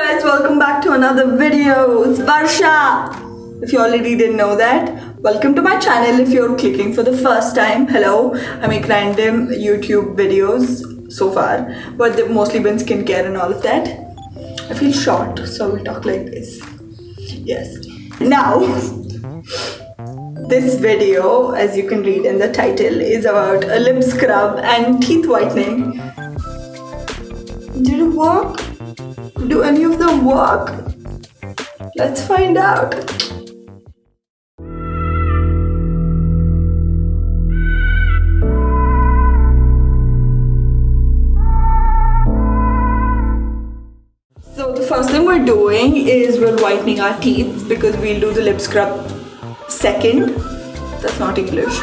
guys, welcome back to another video. It's Varsha. If you already didn't know that, welcome to my channel. If you're clicking for the first time, hello. I make random YouTube videos so far, but they've mostly been skincare and all of that. I feel short, so I will talk like this. Yes. Now, this video, as you can read in the title, is about a lip scrub and teeth whitening. Did it work? Do any of them work? Let's find out. So the first thing we're doing is we're whitening our teeth because we'll do the lip scrub second. That's not English.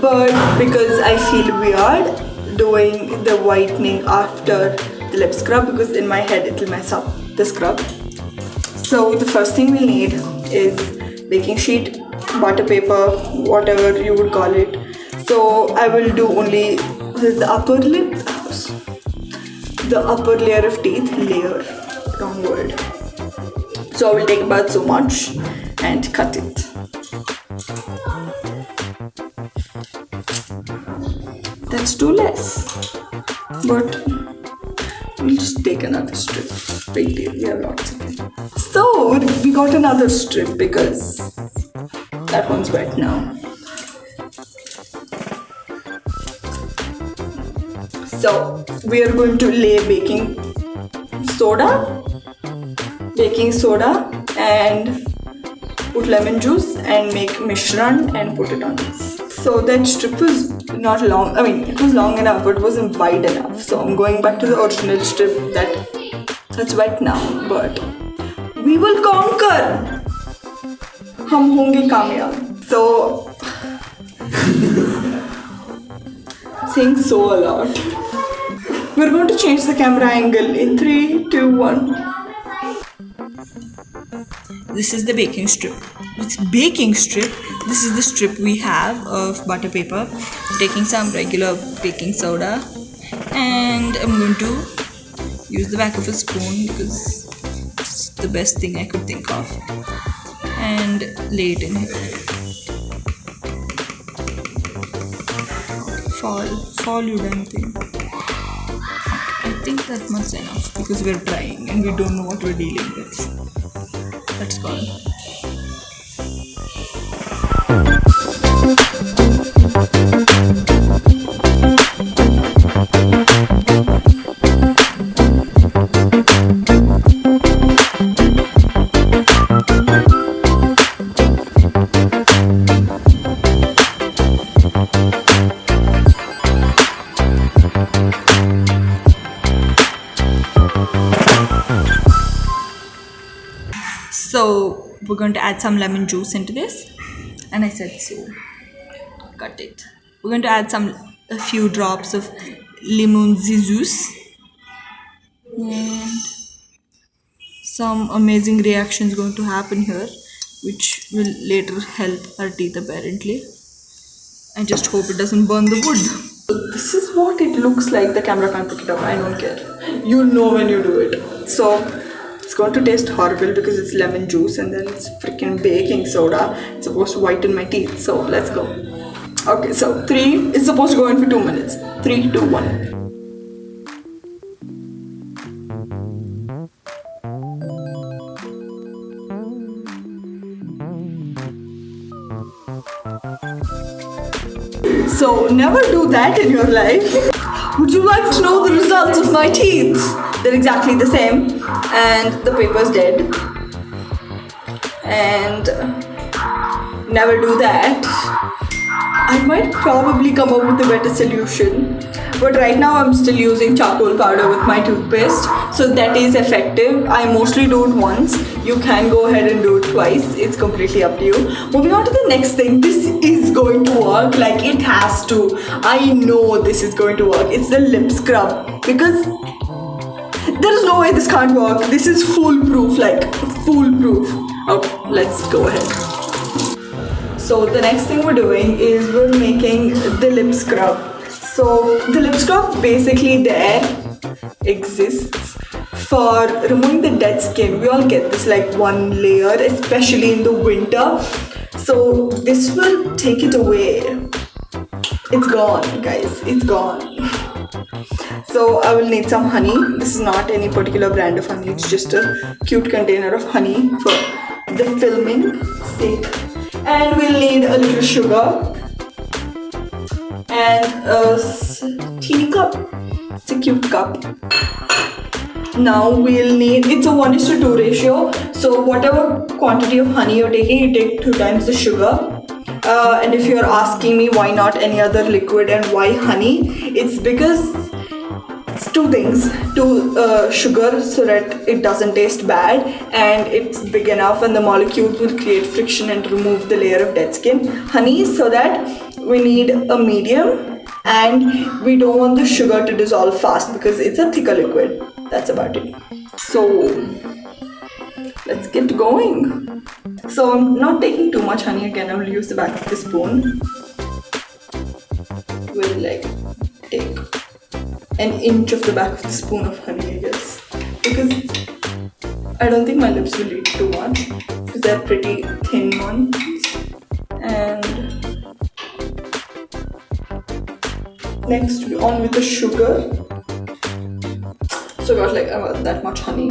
But because I feel weird doing the whitening after the lip scrub, because in my head it'll mess up the scrub. So the first thing we'll need is baking sheet, butter paper, whatever you would call it. So I will do only the upper lip, the upper layer of teeth, wrong word. So I will take about so much and cut it. That's too less, but we'll just take another strip. Big deal, we have lots of it. So we got another strip because that one's wet now. So we are going to lay baking soda and put lemon juice and make mishran and put it on this. So that strip was not long, it was long enough but it wasn't wide enough. So I'm going back to the original strip that's wet now, but we will conquer. Hum honge kamyab. So saying so a lot. We're going to change the camera angle in 3, 2, 1. This is the baking strip. It's baking strip. This is the strip we have of butter paper. Taking some regular baking soda, and I'm going to use the back of a spoon because it's the best thing I could think of, and lay it in here. Fall you damn thing. I think that much enough because we're trying and we don't know what we're dealing with. Let's go. So we're going to add some lemon juice into this, and I said so. Cut it. We're going to add a few drops of lemon juice, and some amazing reactions going to happen here, which will later help our teeth apparently. I just hope it doesn't burn the wood. This is what it looks like. The camera can't pick it up. I don't care. You'll know when you do it. So it's going to taste horrible because it's lemon juice and then it's freaking baking soda. It's supposed to whiten my teeth. So let's go. Okay, so it's supposed to go in for 2 minutes. 3, 2, 1. So never do that in your life. Would you like to know the results of my teeth? They're exactly the same, and the paper's dead. And never do that. I might probably come up with a better solution, but right now I'm still using charcoal powder with my toothpaste, so that is effective. I mostly do it once. You can go ahead and do it twice. It's completely up to you. Moving on to the next thing. This is going to work, like it has to. I know this is going to work. It's the lip scrub, because there is no way this can't work. This is foolproof, like foolproof. Okay, let's go ahead. So the next thing we're doing is we're making the lip scrub. So the lip scrub basically there exists for removing the dead skin. We all get this like one layer, especially in the winter. So this will take it away. It's gone, guys. It's gone. So I will need some honey. This is not any particular brand of honey. It's just a cute container of honey for the filming sake. And we'll need a little sugar and a teeny cup. It's a cute cup. Now we'll need, it's a 1:2 ratio. So whatever quantity of honey you're taking, you take 2 times the sugar. And if you're asking me why not any other liquid and why honey, it's because it's 2 things. Sugar so that it doesn't taste bad, and it's big enough and the molecules will create friction and remove the layer of dead skin. Honey so that we need a medium, and we don't want the sugar to dissolve fast because it's a thicker liquid. That's about it. So let's get going. So I'm not taking too much honey again. I will use the back of the spoon. We'll like take an inch of the back of the spoon of honey, I guess, because I don't think my lips will eat too much because they're pretty thin ones. And next we're on with the sugar. So I got like about that much honey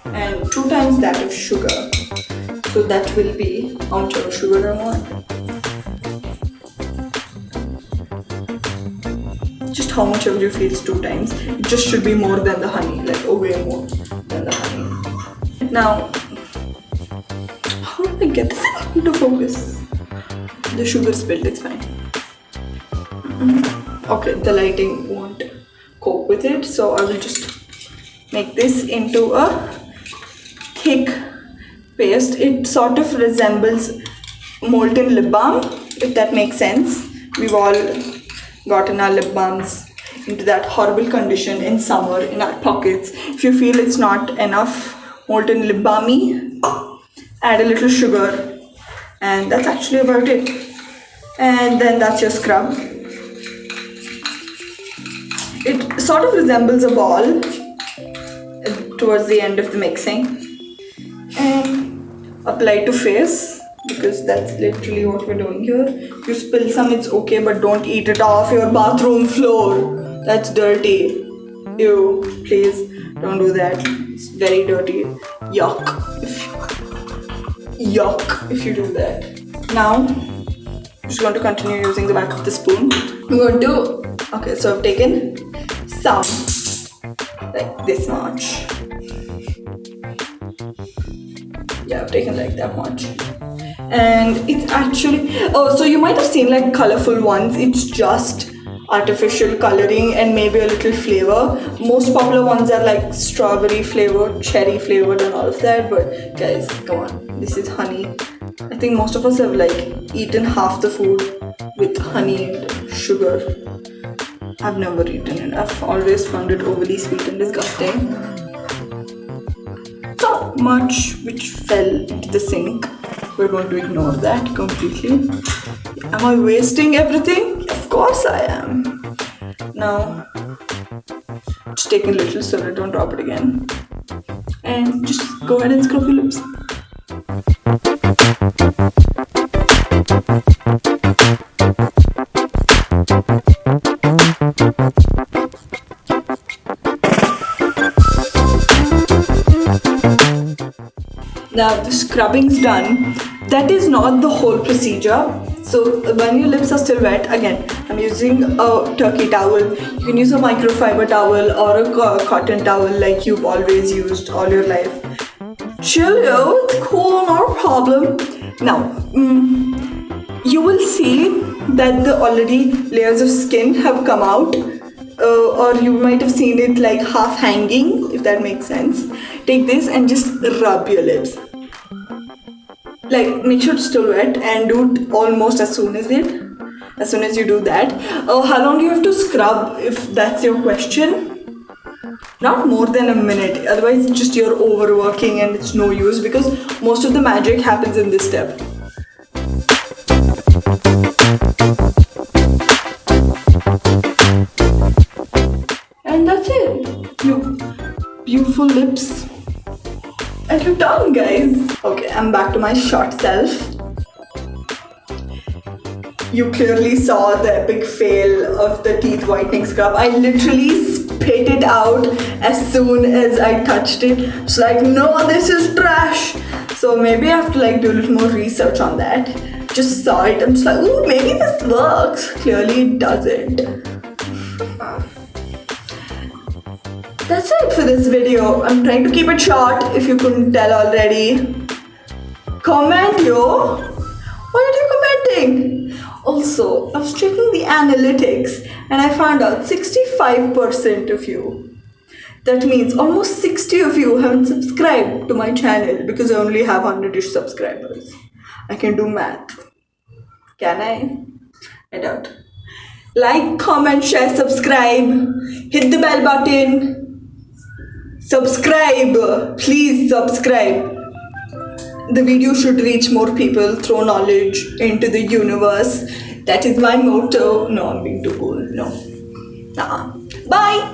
and 2 times that of sugar. So that will be how much of sugar I want. Just how much ever you feel is 2 times. It just should be more than the honey, like way more than the honey. Now, how do I get this into focus? The sugar spilled, it's fine. Okay, the lighting won't cope with it, so I will just make this into a thick paste. It sort of resembles molten lip balm, if that makes sense. We've all gotten our lip balms into that horrible condition in summer in our pockets. If you feel it's not enough molten lip balmy, add a little sugar, and that's actually about it. And then that's your scrub. It sort of resembles a ball towards the end of the mixing, and apply to face because that's literally what we're doing here. If you spill some, it's okay, but don't eat it off your bathroom floor. That's dirty. Ew, please don't do that. It's very dirty. Yuck if you do that. Now I'm just going to continue using the back of the spoon. I'm going to, okay, so I've taken some, like this much. Yeah, I've taken like that much. And it's actually, oh, so you might have seen like colorful ones. It's just artificial coloring and maybe a little flavor. Most popular ones are like strawberry flavored, cherry flavored and all of that. But guys, come on, this is honey. I think most of us have like eaten half the food with honey and sugar. I've never eaten it. I've always found it overly sweet and disgusting. Not much which fell into the sink. We're going to ignore that completely. Am I wasting everything? Of course I am. Now, just take a little so that I don't drop it again. And just go ahead and scrub your lips. Now the scrubbing's done. That is not the whole procedure. So when your lips are still wet, again, I'm using a turkey towel. You can use a microfiber towel or a cotton towel like you've always used all your life. Chill, yo, it's cool, no problem. Now, you will see that the already layers of skin have come out. Or you might have seen it like half hanging, if that makes sense. Take this and just rub your lips. Like, make sure it's still wet and do it almost as soon as you do that. How long do you have to scrub, if that's your question? Not more than a minute, otherwise just you're overworking and it's no use because most of the magic happens in this step. And that's it. You beautiful lips and your tongue, guys. Okay, I'm back to my short self. You clearly saw the epic fail of the teeth whitening scrub. I literally spit it out as soon as I touched it. It's like, no, this is trash. So maybe I have to like do a little more research on that. Just saw it. I'm just like, ooh, maybe this works. Clearly it doesn't. That's it for this video. I'm trying to keep it short if you couldn't tell already. Comment, yo. Why are you commenting? Also, I was checking the analytics and I found out 65% of you. That means almost 60 of you haven't subscribed to my channel because I only have 100-ish subscribers. I can do math. Can I? I doubt. Like, comment, share, subscribe. Hit the bell button. Subscribe. Please subscribe. The video should reach more people, throw knowledge into the universe. That is my motto. No, I'm being too cool. No. Bye.